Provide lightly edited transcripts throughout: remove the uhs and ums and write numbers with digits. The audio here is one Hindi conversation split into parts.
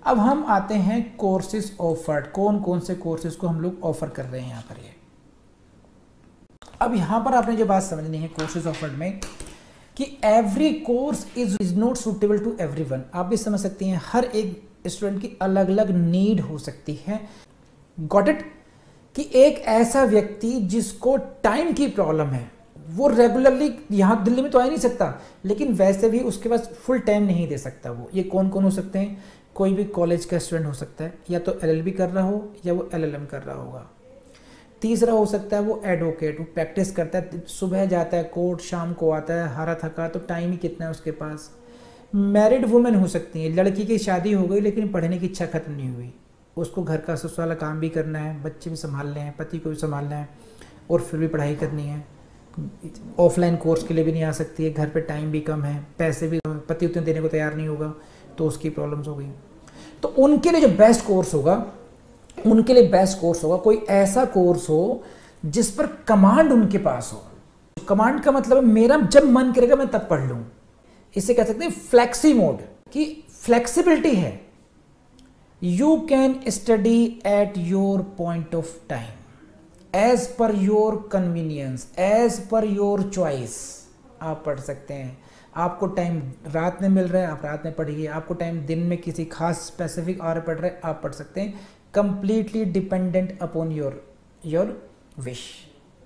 अब हम आते हैं कोर्सेज ऑफर्ड, कौन कौन से कोर्सेज को हम लोग ऑफर कर रहे हैं यहाँ पर। ये अब यहाँ पर आपने जो बात समझनी है कोर्सेज ऑफर्ड में कि every course is not suitable to everyone. आप भी समझ सकती हैं हर एक स्टूडेंट की अलग अलग नीड हो सकती है। Got it? कि एक ऐसा व्यक्ति जिसको टाइम की प्रॉब्लम है, वो रेगुलरली यहाँ दिल्ली में तो आ ही नहीं सकता, लेकिन वैसे भी उसके पास फुल टाइम नहीं दे सकता वो। ये कौन कौन हो सकते हैं? कोई भी कॉलेज का स्टूडेंट हो सकता है, या तो एलएलबी कर रहा हो या वो एलएलएम कर रहा होगा। तीसरा हो सकता है वो एडवोकेट, वो प्रैक्टिस करता है, सुबह जाता है कोर्ट, शाम को आता है, हारा थका, तो टाइम ही कितना है उसके पास। मैरिड वुमेन हो सकती है, लड़की की शादी हो गई लेकिन पढ़ने की इच्छा खत्म नहीं हुई, उसको घर का ससुर वाला काम भी करना है, बच्चे भी संभालने हैं, पति को भी संभालना है, और फिर भी पढ़ाई करनी है। ऑफलाइन कोर्स के लिए भी नहीं आ सकती है, घर पे टाइम भी कम है, पैसे भी पति उतने देने को तैयार नहीं होगा, तो उसकी प्रॉब्लम्स हो गई। तो उनके लिए जो बेस्ट कोर्स होगा, उनके लिए बेस्ट कोर्स होगा कोई ऐसा कोर्स हो जिस पर कमांड उनके पास हो। कमांड का मतलब मेरा जब मन करेगा मैं तब पढ़ लूँ। इसे कह सकते हैं फ्लेक्सी मोड, कि फ्लेक्सिबिलिटी है। You can study at your point of time, as per your convenience, as per your choice आप पढ़ सकते हैं। आपको टाइम रात में मिल रहा है, आप रात में पढ़िए। आपको टाइम दिन में किसी खास स्पेसिफिक आवर पढ़ रहे हैं, आप पढ़ सकते हैं। Completely dependent upon your wish.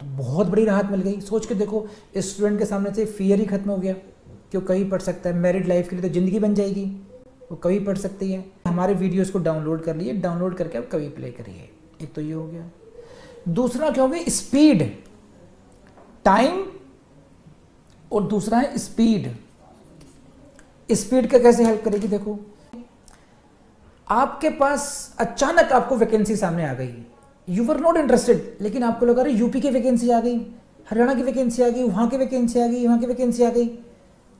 तो बहुत बड़ी राहत मिल गई। सोच के देखो, स्टूडेंट के सामने से फियर ही खत्म हो गया कि वो कभी पढ़ सकता है। मैरिड लाइफ के लिए तो ज़िंदगी बन जाएगी, वो कभी पढ़ सकती है। हमारे वीडियोस को डाउनलोड कर लिए, डाउनलोड करके आप कभी प्ले करिए। एक तो ये हो गया। दूसरा क्या हो गया? स्पीड, टाइम, और दूसरा है स्पीड। स्पीड का कैसे हेल्प करेगी? देखो, आपके पास अचानक आपको वैकेंसी सामने आ गई, यू वर नॉट इंटरेस्टेड, लेकिन आपको लगा रही यूपी की वैकेंसी आ गई, हरियाणा की वैकेंसी आ गई, वहां की वैकेंसी आ गई, वहां की वैकेंसी आ गई,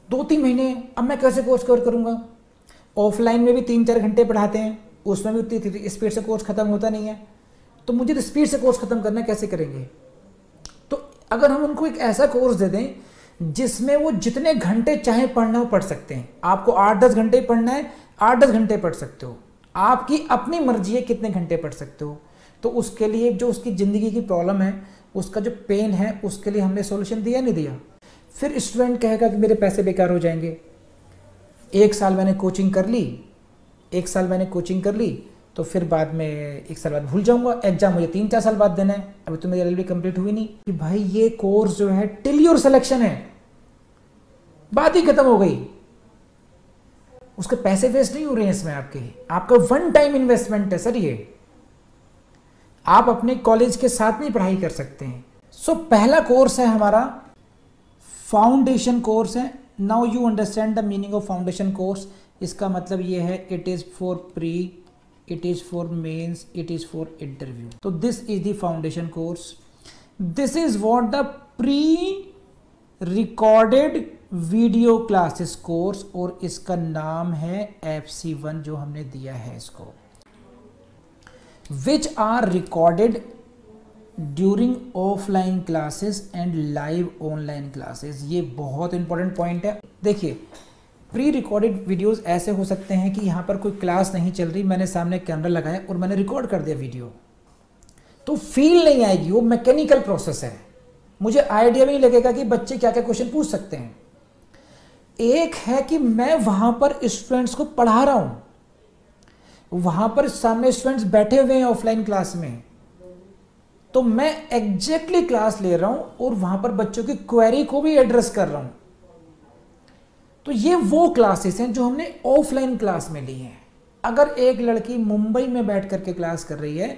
2-3 महीने, अब मैं कैसे कोर्स कवर करूंगा? ऑफलाइन में भी 3-4 घंटे पढ़ाते हैं, उसमें भी उतनी स्पीड से कोर्स खत्म होता नहीं है, तो मुझे तो स्पीड से कोर्स खत्म करना है, कैसे करेंगे? तो अगर हम उनको एक ऐसा कोर्स दे दें जिसमें वो जितने घंटे चाहे पढ़ना हो पढ़ सकते हैं। आपको 8-10 घंटे पढ़ना है, 8-10 घंटे पढ़ सकते हो, आपकी अपनी मर्जी है कितने घंटे पढ़ सकते हो। तो उसके लिए जो उसकी ज़िंदगी की प्रॉब्लम है, उसका जो पेन है, उसके लिए हमने सॉल्यूशन दिया नहीं दिया? फिर स्टूडेंट कहेगा कि मेरे पैसे बेकार हो जाएंगे। 1 साल मैंने कोचिंग कर ली, 1 साल मैंने कोचिंग कर ली, तो फिर बाद में 1 साल बाद भूल जाऊंगा, एग्जाम मुझे 3-4 साल बाद देना है, अभी तो मेरी एलएलबी कंप्लीट हुई नहीं। कि भाई ये कोर्स जो है टिल योर सिलेक्शन है, बात ही खत्म हो गई। उसके पैसे वेस्ट नहीं हो रहे हैं इसमें, आपका वन टाइम इन्वेस्टमेंट है सर। ये आप अपने कॉलेज के साथ में पढ़ाई कर सकते हैं। सो पहला कोर्स है हमारा फाउंडेशन कोर्स है। Now you understand the meaning of foundation course. इसका मतलब ये है, it is for pre, it is for mains, it is for interview. तो this is the foundation course. This is what the pre recorded video classes course, और इसका नाम है FC1 जो हमने दिया है इसको, which are recorded during offline classes and live online classes. ये बहुत इंपॉर्टेंट पॉइंट है। देखिए, प्री रिकॉर्डेड वीडियोस ऐसे हो सकते हैं कि यहाँ पर कोई क्लास नहीं चल रही, मैंने सामने कैमरा लगाया और मैंने रिकॉर्ड कर दिया वीडियो, तो फील नहीं आएगी, वो मैकेनिकल प्रोसेस है, मुझे आइडिया भी नहीं लगेगा कि बच्चे क्या क्या क्वेश्चन पूछ सकते हैं। एक है कि मैं वहां पर स्टूडेंट्स को पढ़ा रहा हूं, वहां पर सामने स्टूडेंट्स बैठे हुए हैं ऑफलाइन क्लास में, तो मैं एग्जैक्टली क्लास ले रहा हूं और वहां पर बच्चों की क्वेरी को भी एड्रेस कर रहा हूं। तो ये वो क्लासेस हैं जो हमने ऑफलाइन क्लास में ली हैं। अगर एक लड़की मुंबई में बैठ करके क्लास कर रही है,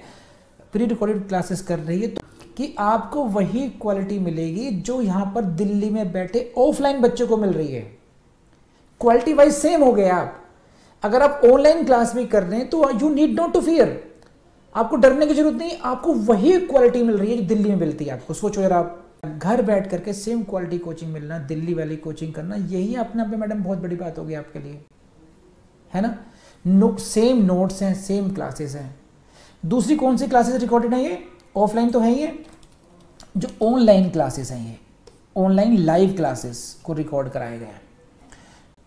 प्री रिकॉर्डेड क्लासेस कर रही है, तो कि आपको वही क्वालिटी मिलेगी जो यहां पर दिल्ली में बैठे ऑफलाइन बच्चों को मिल रही है। क्वालिटी वाइज सेम हो गया। आप अगर आप ऑनलाइन क्लास भी कर रहे हैं तो you need not to fear, आपको डरने की जरूरत नहीं, आपको वही क्वालिटी मिल रही है जो दिल्ली में मिलती है आपको। सोचो यार, आप घर बैठ करके सेम क्वालिटी कोचिंग मिलना, दिल्ली वाली कोचिंग करना, यही अपने आप में मैडम बहुत बड़ी बात होगी आपके लिए, है ना। सेम नोट्स हैं, सेम क्लासेस हैं। दूसरी कौन सी क्लासेस रिकॉर्डेड है? ये ऑफलाइन तो है, ये जो ऑनलाइन क्लासेस हैं, ये ऑनलाइन लाइव क्लासेस को रिकॉर्ड कराया गया है,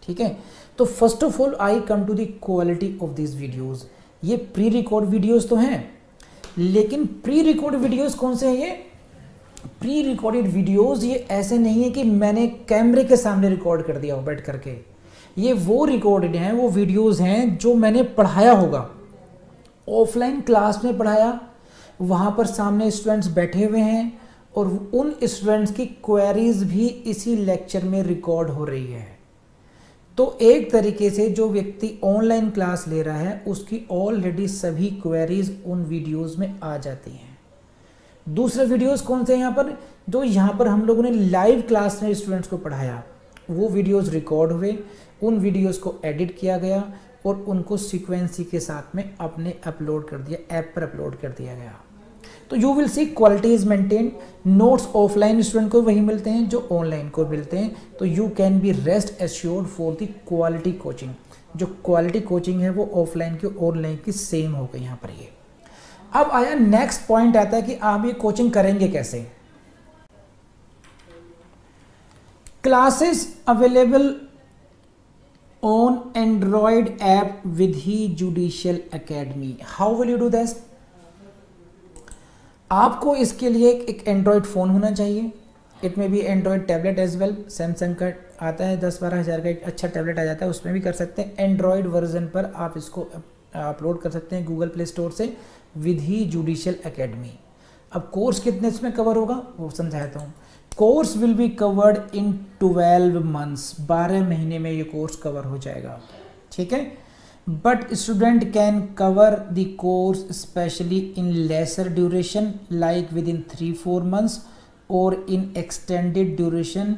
ठीक है। तो first of all I come to the quality of this videos. ये प्री रिकॉर्ड वीडियोस तो हैं, लेकिन प्री रिकॉर्ड वीडियोस कौन से हैं? ये प्री रिकॉर्डेड वीडियोस ये ऐसे नहीं है कि मैंने कैमरे के सामने रिकॉर्ड कर दिया हो बैठ करके। ये वो रिकॉर्डेड हैं, वो वीडियोस हैं जो मैंने पढ़ाया होगा, ऑफलाइन क्लास में पढ़ाया, वहाँ पर सामने स्टूडेंट्स बैठे हुए हैं और उन स्टूडेंट्स की क्वेरीज भी इसी लेक्चर में रिकॉर्ड हो रही है। तो एक तरीके से जो व्यक्ति ऑनलाइन क्लास ले रहा है उसकी ऑलरेडी सभी क्वेरीज उन वीडियोस में आ जाती हैं। दूसरे वीडियोस कौन से हैं यहाँ पर? जो यहाँ पर हम लोगों ने लाइव क्लास में स्टूडेंट्स को पढ़ाया, वो वीडियोस रिकॉर्ड हुए, उन वीडियोस को एडिट किया गया और उनको सीक्वेंसी के साथ में अपने अपलोड कर दिया, ऐप पर अपलोड कर दिया गया। तो you will see quality is maintain. Notes offline student को वही मिलते हैं जो ऑनलाइन को मिलते हैं। तो you can be rest assured for the quality coaching. जो क्वालिटी कोचिंग है वो ऑफलाइन की ऑनलाइन की सेम हो गई यहाँ पर। ये अब आया नेक्स्ट पॉइंट आता है कि आप ये कोचिंग करेंगे कैसे। Classes available on Android app with he judicial academy. How will you do this? आपको इसके लिए एक एंड्रॉयड फ़ोन होना चाहिए। इट में भी android tablet as well. Samsung का आता है 10-12 हज़ार का एक अच्छा टैबलेट आ जाता है, उसमें भी कर सकते हैं। एंड्रॉयड वर्जन पर आप इसको अपलोड कर सकते हैं गूगल प्ले स्टोर से, विद ही जुडिशियल एकेडमी। अब कोर्स कितने इसमें कवर होगा वो समझाता हूँ। Course will be covered in 12 months. 12 महीने में ये कोर्स कवर हो जाएगा, ठीक है। But student can cover the course specially in lesser duration like with in 3-4 months और इन एक्सटेंडेड ड्यूरेशन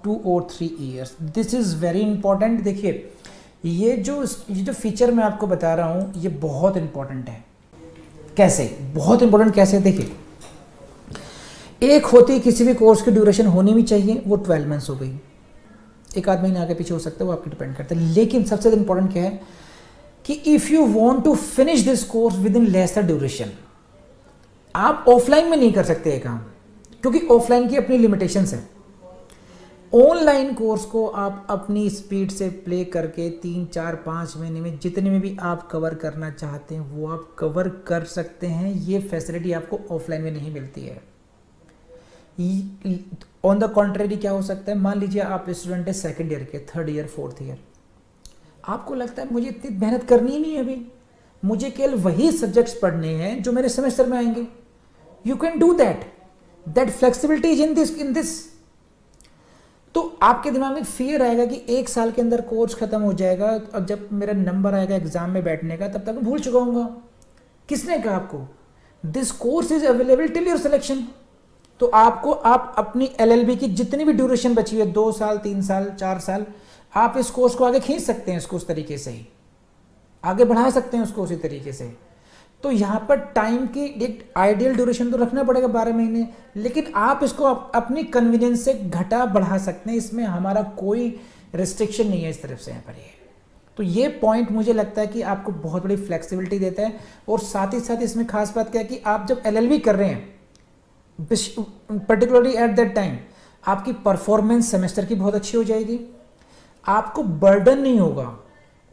2 और 3 years. This is very important. देखिए ये जो फीचर मैं आपको बता रहा हूँ ये बहुत इंपॉर्टेंट है। कैसे? बहुत इंपॉर्टेंट कैसे? देखिए, एक होती है किसी भी कोर्स की ड्यूरेशन होनी भी चाहिए, वो 12 मंथ्स हो गई, एक आध महीने आगे पीछे हो सकता है, वो आपके डिपेंड करता है। लेकिन सबसे इंपॉर्टेंट क्या है कि if you want to finish this course within lesser duration, आप ऑफलाइन में नहीं कर सकते ये काम, क्योंकि ऑफलाइन की अपनी लिमिटेशंस है। ऑनलाइन कोर्स को आप अपनी स्पीड से प्ले करके 3-4-5 महीने में जितने में भी आप कवर करना चाहते हैं वो आप कवर कर सकते हैं। ये फैसिलिटी आपको ऑफलाइन में नहीं मिलती है। ऑन द कॉन्ट्रेरी क्या हो सकता है, मान लीजिए आप स्टूडेंट है सेकेंड ईयर के, थर्ड ईयर, फोर्थ ईयर, आपको लगता है मुझे इतनी मेहनत करनी ही नहीं है अभी, मुझे केवल वही सब्जेक्ट्स पढ़ने हैं जो मेरे सेमेस्टर में आएंगे। You can do that flexibility is in this. तो आपके दिमाग में फियर आएगा कि 1 साल के अंदर कोर्स खत्म हो जाएगा और जब मेरा नंबर आएगा एग्जाम में बैठने का तब तक मैं भूल चुका हूँगा। किसने कहा आपको? This course is available till your selection. तो आप अपनी LLB की जितनी भी ड्यूरेशन बची है, 2 साल, 3 साल, 4 साल, आप इस कोर्स को आगे खींच सकते हैं, इसको उस तरीके से ही आगे बढ़ा सकते हैं उसको उसी तरीके से। तो यहाँ पर टाइम की एक आइडियल ड्यूरेशन तो रखना पड़ेगा 12 महीने, लेकिन आप इसको अपनी कन्वीनियंस से घटा बढ़ा सकते हैं, इसमें हमारा कोई रिस्ट्रिक्शन नहीं है इस तरफ से यहाँ पर। ये तो ये पॉइंट मुझे लगता है कि आपको बहुत बड़ी फ्लेक्सिबिलिटी देता है। और साथ ही साथ इसमें खास बात क्या है कि आप जब LLB कर रहे हैं, पर्टिकुलरली एट दैट टाइम, आपकी परफॉर्मेंस सेमेस्टर की बहुत अच्छी हो जाएगी, आपको बर्डन नहीं होगा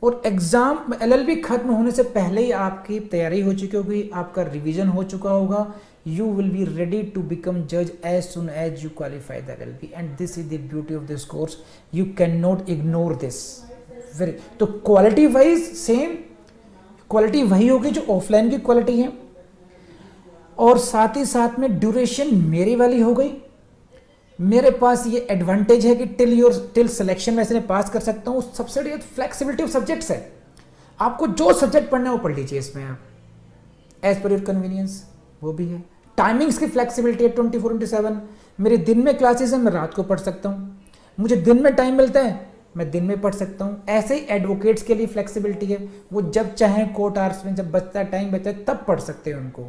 और एग्जाम LLB खत्म होने से पहले ही आपकी तैयारी हो चुकी होगी, आपका रिवीजन हो चुका होगा। You will be ready to become जज as soon as you qualify the LLB and this is the beauty of this course. You can not ignore this. Very तो क्वालिटी वाइज सेम क्वालिटी वही होगी जो ऑफलाइन की क्वालिटी है, और साथ ही साथ में ड्यूरेशन मेरी वाली हो गई। मेरे पास ये एडवांटेज है कि टिल सिलेक्शन में से पास कर सकता हूँ। सबसे बड़ी फ्लेक्सिबिलिटी ऑफ सब्जेक्ट्स है, आपको जो सब्जेक्ट पढ़ना है वो पढ़ लीजिए इसमें आप एज पर योर कन्वीनियंस, वो भी है। टाइमिंग्स की फ्लेक्सिबिलिटी है 24/7। मेरे दिन में क्लासेस है, मैं रात को पढ़ सकता हूँ, मुझे दिन में टाइम मिलता है मैं दिन में पढ़ सकता हूँ। ऐसे ही एडवोकेट्स के लिए फ्लेक्सिबिलिटी है, वो जब चाहें कोर्ट आवर्स में, जब बचता है टाइम बचता है तब पढ़ सकते हैं उनको,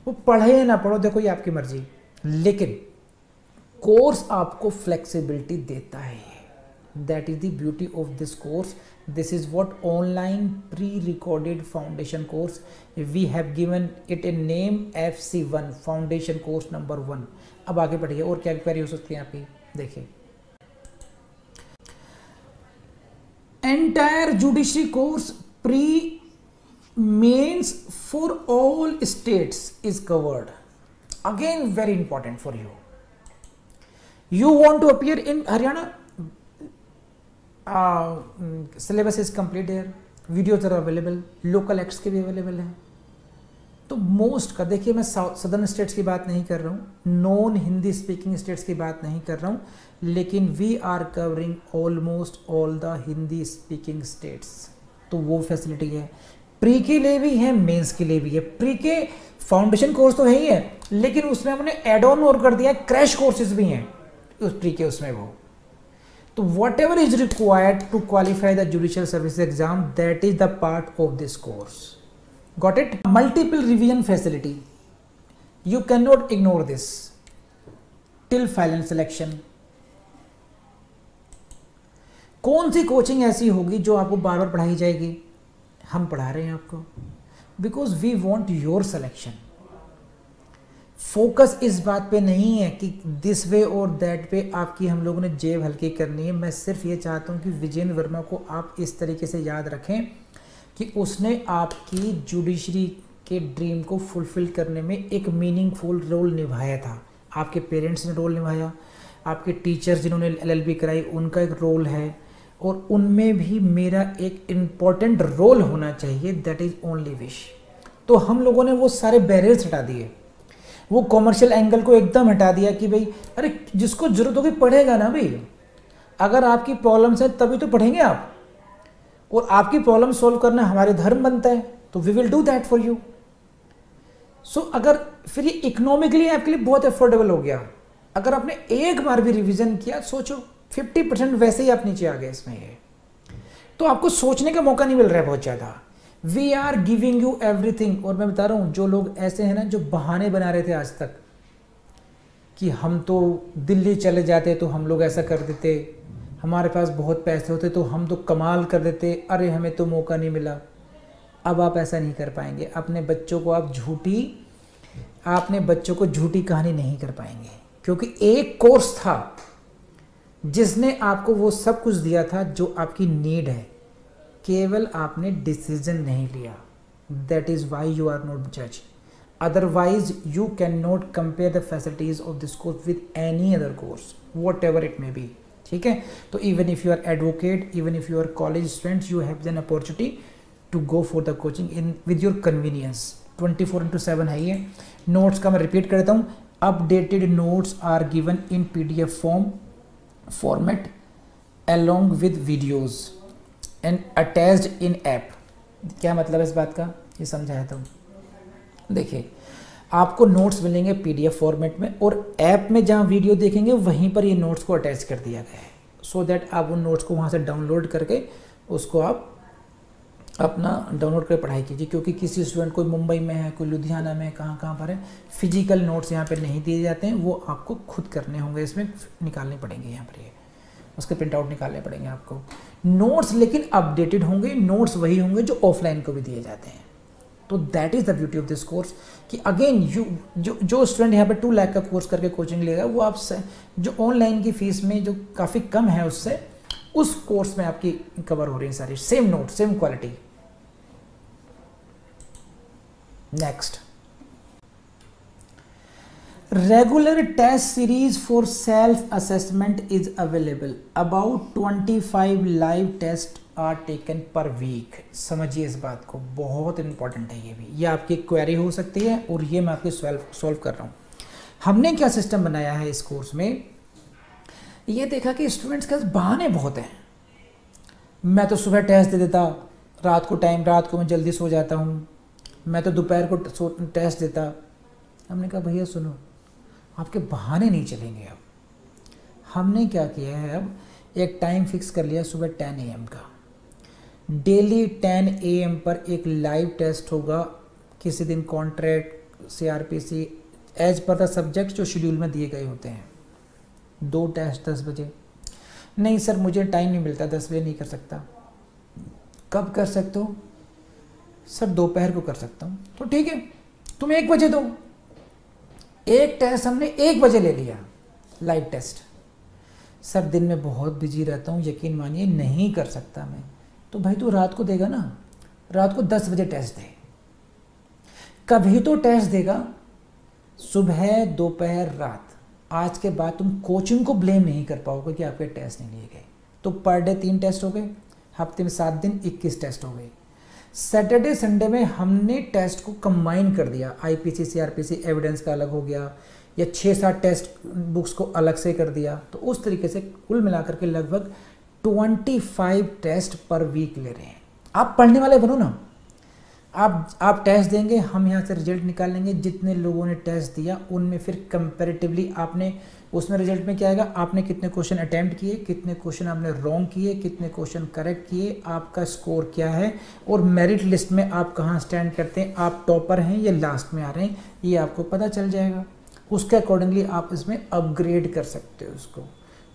वो पढ़े या ना पढ़ो देखो ये आपकी मर्जी, लेकिन कोर्स आपको फ्लेक्सिबिलिटी देता है। That is the beauty of this course. This is what online pre recorded foundation course we have given it a name FC1 foundation course number 1। अब आगे बढ़िए, और क्या क्वेरी हो सकती है आपकी, देखिए। entire judiciary course pre means for all states is covered. Again very important for you. You want to appear in Haryana, syllabus is complete here, videos are available, local acts के भी available है. तो मोस्ट का देखिए, मैं सदर्न स्टेट्स की बात नहीं कर रहा हूँ, नॉन हिंदी स्पीकिंग स्टेट्स की बात नहीं कर रहा हूँ, लेकिन we are covering almost all the Hindi speaking states. तो वो फैसिलिटी है, प्री के लिए भी है, मेंस के लिए भी है. प्री के फाउंडेशन कोर्स तो है ही है, लेकिन उसमें हमने एड ऑन और कर दिया, क्रैश कोर्सेज भी हैं उस प्री के उसमें. वो तो whatever is required to qualify the judicial service exam, that is the part of this course. Got it? Multiple revision facility. You cannot ignore this till final selection. कौन सी कोचिंग ऐसी होगी जो आपको बार बार पढ़ाई जाएगी? हम पढ़ा रहे हैं आपको, because we want your selection. Focus इस बात पे नहीं है कि दिस वे और दैट पे आपकी हम लोगों ने जेब हल्की करनी है. मैं सिर्फ ये चाहता हूँ कि विजेंद्र वर्मा को आप इस तरीके से याद रखें कि उसने आपकी जुडिशरी के ड्रीम को फुलफिल करने में एक मीनिंगफुल रोल निभाया था. आपके पेरेंट्स ने रोल निभाया, आपके टीचर्स जिन्होंने एलएलबी कराई उनका एक रोल है, और उनमें भी मेरा एक इम्पॉर्टेंट रोल होना चाहिए. That is only wish. तो हम लोगों ने वो सारे बैरियर्स हटा दिए, वो कॉमर्शियल एंगल को एकदम हटा दिया कि भाई अरे जिसको जरूरत होगी पढ़ेगा ना भाई. अगर आपकी प्रॉब्लम्स है तभी तो पढ़ेंगे आप, और आपकी प्रॉब्लम सॉल्व करना हमारे धर्म बनता है, तो we will do that for you. So अगर फिर ये इकोनॉमिकली आपके लिए बहुत अफोर्डेबल हो गया. अगर आपने एक बार भी रिवीजन किया, सोचो 50% वैसे ही आप नीचे आ गए इसमें. ये तो आपको सोचने का मौका नहीं मिल रहा है बहुत ज़्यादा. We are giving you everything. और मैं बता रहा हूँ, जो लोग ऐसे हैं ना जो बहाने बना रहे थे आज तक कि हम तो दिल्ली चले जाते तो हम लोग ऐसा कर देते, हमारे पास बहुत पैसे होते तो हम तो कमाल कर देते, अरे हमें तो मौका नहीं मिला. अब आप ऐसा नहीं कर पाएंगे. अपने बच्चों को आप झूठी कहानी नहीं कर पाएंगे, क्योंकि एक कोर्स था जिसने आपको वो सब कुछ दिया था जो आपकी नीड है, केवल आपने डिसीजन नहीं लिया. That is why you are not जज. Otherwise you can not compare the facilities of this course with any other course, whatever it may be. ठीक है, तो even if you are advocate, even if you are college students, you have an opportunity to go for the coaching in with your convenience. 24/7 है ये. नोट्स का मैं रिपीट करता हूँ, updated notes are given in PDF format along with videos and attached in app. क्या मतलब है इस बात का, ये समझाया था. देखिए, आपको नोट्स मिलेंगे PDF फॉर्मेट में, और ऐप में जहाँ वीडियो देखेंगे वहीं पर ये नोट्स को अटैच कर दिया गया है, सो दैट आप उन नोट्स को वहाँ से डाउनलोड करके उसको आप अपना डाउनलोड करके पढ़ाई कीजिए. क्योंकि किसी स्टूडेंट कोई मुंबई में है, कोई लुधियाना में है, कहाँ पर है, फिजिकल नोट्स यहाँ पर नहीं दिए जाते हैं, वो आपको खुद करने होंगे, इसमें निकालने पड़ेंगे, यहाँ पर ये उसके प्रिंट आउट निकालने पड़ेंगे आपको. नोट्स लेकिन अपडेटेड होंगे, नोट्स वही होंगे जो ऑफलाइन को भी दिए जाते हैं. तो that is the beauty of this course कि अगेन जो स्टूडेंट यहाँ पे 2 लाख का कोर्स करके कोचिंग लेगा, वो आपसे जो ऑनलाइन की फीस में जो काफ़ी कम है उससे उस कोर्स में आपकी कवर हो रही है सारी, same note, same quality. Next, regular test series for self assessment is available. About 25 live test are taken per week. समझिए इस बात को, बहुत इंपॉर्टेंट है ये भी. ये आपकी क्वेरी हो सकती है और ये मैं आपके सॉल्व कर रहा हूँ. हमने क्या सिस्टम बनाया है इस कोर्स में, ये देखा कि स्टूडेंट्स के पास बहाने बहुत हैं. मैं तो सुबह टेस्ट दे देता, रात को मैं जल्दी सो जाता हूँ, मैं तो दोपहर को टेस्ट देता. हमने कहा भैया सुनो, आपके बहाने नहीं चलेंगे. अब हमने क्या किया है, अब एक टाइम फिक्स कर लिया सुबह 10 AM का. डेली 10 AM पर एक लाइव टेस्ट होगा. किसी दिन contract, CRPC, as per the subject जो शेड्यूल में दिए गए होते हैं. 2 टेस्ट 10 बजे. नहीं सर मुझे टाइम नहीं मिलता, 10 बजे नहीं कर सकता. कब कर सकते हो सर? दोपहर को कर सकता हूँ. तो ठीक है, तुम 1 बजे दो. एक टेस्ट हमने 1 बजे ले लिया, लाइव टेस्ट. सर दिन में बहुत बिजी रहता हूँ, यकीन मानिए नहीं कर सकता मैं. तो भाई तू रात को देगा ना, रात को 10 बजे टेस्ट दे, कभी तो टेस्ट देगा, सुबह दोपहर रात। आज के बाद तुम कोचिंग को ब्लेम नहीं कर पाओगे कि आपके टेस्ट नहीं लिए गए। तो पर डे 3 टेस्ट हो गए, हफ्ते में 7 दिन 21 टेस्ट हो गए। सैटरडे संडे में हमने टेस्ट को कंबाइन कर दिया, आईपीसी सीआरपीसी एविडेंस का अलग हो गया, या 6-7 टेस्ट बुक्स को अलग से कर दिया। तो उस तरीके से कुल मिलाकर के लगभग 25 टेस्ट पर वीक ले रहे हैं। आप पढ़ने वाले बनो ना, आप टेस्ट देंगे, हम यहाँ से रिजल्ट निकाल लेंगे। जितने लोगों ने टेस्ट दिया उनमें फिर कंपैरेटिवली आपने उसमें रिजल्ट में क्या आएगा, आपने कितने क्वेश्चन अटेम्प्ट किए, कितने क्वेश्चन आपने रॉन्ग किए, कितने क्वेश्चन करेक्ट किए, आपका स्कोर क्या है, और मेरिट लिस्ट में आप कहाँ स्टैंड करते हैं, आप टॉपर हैं या लास्ट में आ रहे हैं, ये आपको पता चल जाएगा। उसके अकॉर्डिंगली आप इसमें अपग्रेड कर सकते हो उसको।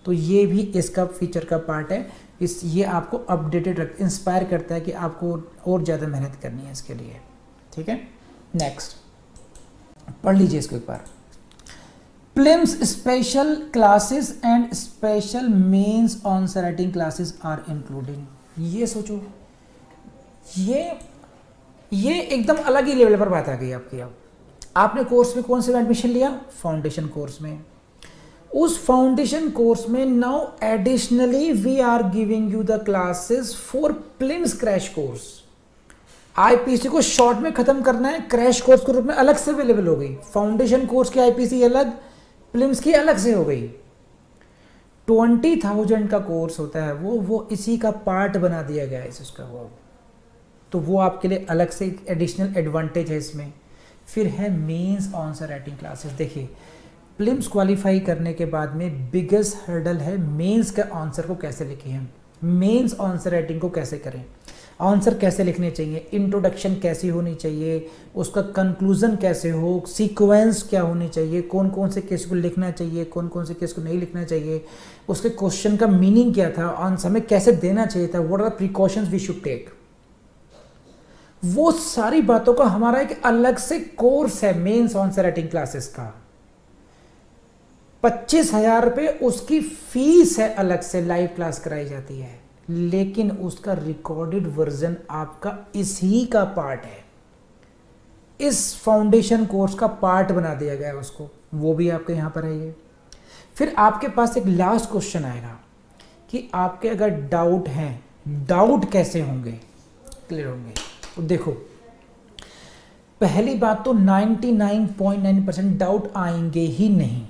तो ये भी इसका फीचर का पार्ट है। ये आपको अपडेटेड इंस्पायर करता है कि आपको और ज़्यादा मेहनत करनी है इसके लिए। ठीक है, नेक्स्ट पढ़ लीजिए इसको एक बार। Prelims special classes and special mains answer writing classes are including. ये सोचो, ये एकदम अलग ही लेवल पर बात आ गई आपकी। अब आपने कोर्स में कौन से में एडमिशन लिया, फाउंडेशन कोर्स में। उस फाउंडेशन कोर्स में now additionally we are giving you the classes for prelims crash course. IPC को शॉर्ट में खत्म करना है, क्रैश कोर्स के रूप में अलग से अवेलेबल हो गई। फाउंडेशन कोर्स की आईपीसी अलग, प्रीलिम्स की अलग से हो गई। 20,000 का कोर्स होता है वो इसी का पार्ट बना दिया गया है इसका वो। तो वो आपके लिए अलग से एडिशनल एडवांटेज है इसमें। फिर है मेंस आंसर राइटिंग क्लासेस। देखिए, प्रीलिम्स क्वालिफाई करने के बाद में बिगेस्ट हर्डल है मेंस का आंसर को कैसे लिखें हम, मेंस आंसर राइटिंग को कैसे करें, आंसर कैसे लिखने चाहिए, इंट्रोडक्शन कैसी होनी चाहिए, उसका कंक्लूजन कैसे हो, सीक्वेंस क्या होनी चाहिए, कौन कौन से केस को लिखना चाहिए, कौन कौन से केस को नहीं लिखना चाहिए, उसके क्वेश्चन का मीनिंग क्या था, आंसर में कैसे देना चाहिए था, what are the precautions we should take. वो सारी बातों का हमारा एक अलग से कोर्स है मेंस आंसर राइटिंग क्लासेस का। 25,000 रुपये उसकी फीस है, अलग से लाइव क्लास कराई जाती है, लेकिन उसका रिकॉर्डेड वर्जन आपका इसी का पार्ट है, इस फाउंडेशन कोर्स का पार्ट बना दिया गया है उसको। वो भी आपके यहाँ पर है ये। फिर आपके पास एक लास्ट क्वेश्चन आएगा कि आपके अगर डाउट हैं, डाउट कैसे होंगे, क्लियर होंगे। तो देखो, पहली बात तो 99.9% डाउट आएंगे ही नहीं।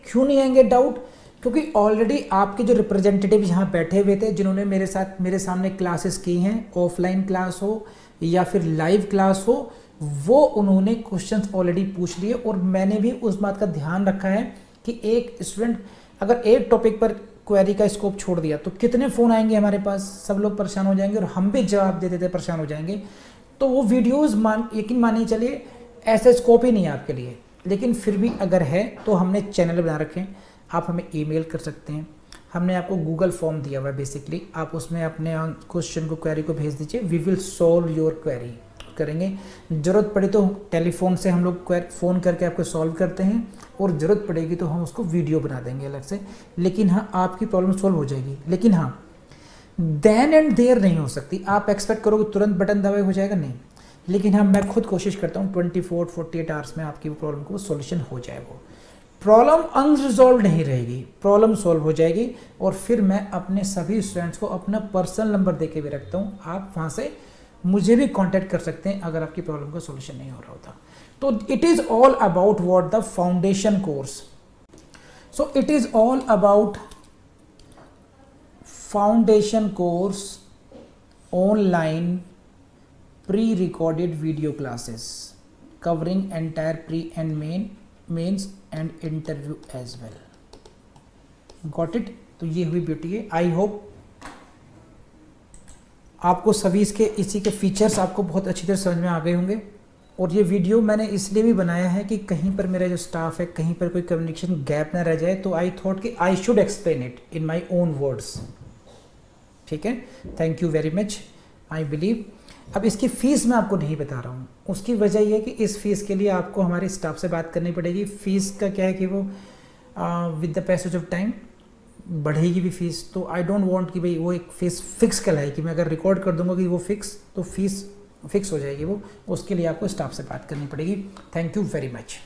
क्यों नहीं आएंगे डाउट? क्योंकि ऑलरेडी आपके जो रिप्रेजेंटेटिव यहाँ बैठे हुए थे, जिन्होंने मेरे सामने क्लासेस की हैं, ऑफलाइन क्लास हो या फिर लाइव क्लास हो, वो उन्होंने क्वेश्चंस ऑलरेडी पूछ लिए। और मैंने भी उस बात का ध्यान रखा है कि एक स्टूडेंट अगर एक टॉपिक पर क्वेरी का स्कोप छोड़ दिया तो कितने फ़ोन आएंगे हमारे पास, सब लोग परेशान हो जाएंगे और हम भी जवाब दे देते परेशान हो जाएंगे। तो वो वीडियोज़ यकीन मानिए चलिए ऐसा स्कोप ही नहीं है आपके लिए। लेकिन फिर भी अगर है तो हमने चैनल बना रखे हैं, आप हमें ईमेल कर सकते हैं। हमने आपको गूगल फॉर्म दिया हुआ है, बेसिकली आप उसमें अपने क्वेश्चन को, क्वेरी को भेज दीजिए, we will solve your query करेंगे। ज़रूरत पड़े तो टेलीफोन से हम लोग फ़ोन करके आपको सॉल्व करते हैं, और ज़रूरत पड़ेगी तो हम उसको वीडियो बना देंगे अलग से। लेकिन हाँ, आपकी प्रॉब्लम सॉल्व हो जाएगी। लेकिन हाँ, देन एंड देयर नहीं हो सकती। आप एक्सपेक्ट करोगे तुरंत बटन दबाए हो जाएगा, नहीं। लेकिन हाँ, मैं खुद कोशिश करता हूँ 24-48 आवर्स में आपकी प्रॉब्लम को सॉल्यूशन हो जाए। वो प्रॉब्लम अनरिजॉल्व नहीं रहेगी, प्रॉब्लम सॉल्व हो जाएगी। और फिर मैं अपने सभी स्टूडेंट्स को अपना पर्सनल नंबर दे के भी रखता हूँ, आप वहाँ से मुझे भी कांटेक्ट कर सकते हैं अगर आपकी प्रॉब्लम का सॉल्यूशन नहीं हो रहा होता। तो it is all about what the foundation course. So it is all about foundation course online pre-recorded video classes covering entire pre and mains and interview as well. Got it? तो ये हुई ब्यूटी है। आई होप आपको सभी इसी के फीचर्स आपको बहुत अच्छी तरह समझ में आ गए होंगे। और ये वीडियो मैंने इसलिए भी बनाया है कि कहीं पर मेरा जो स्टाफ है, कहीं पर कोई कम्युनिकेशन गैप ना रह जाए, तो आई थॉट कि I should explain it in my own words. ठीक है, thank you very much. I believe अब इसकी फ़ीस मैं आपको नहीं बता रहा हूँ, उसकी वजह यह है कि इस फीस के लिए आपको हमारे स्टाफ से बात करनी पड़ेगी। फ़ीस का क्या है कि वो with the passage of time बढ़ेगी भी फीस, तो आई डोंट वांट कि भाई वो एक फीस फिक्स कहलाए कि मैं अगर रिकॉर्ड कर दूंगा कि वो फिक्स, तो फीस फिक्स हो जाएगी वो, उसके लिए आपको स्टाफ से बात करनी पड़ेगी। Thank you very much.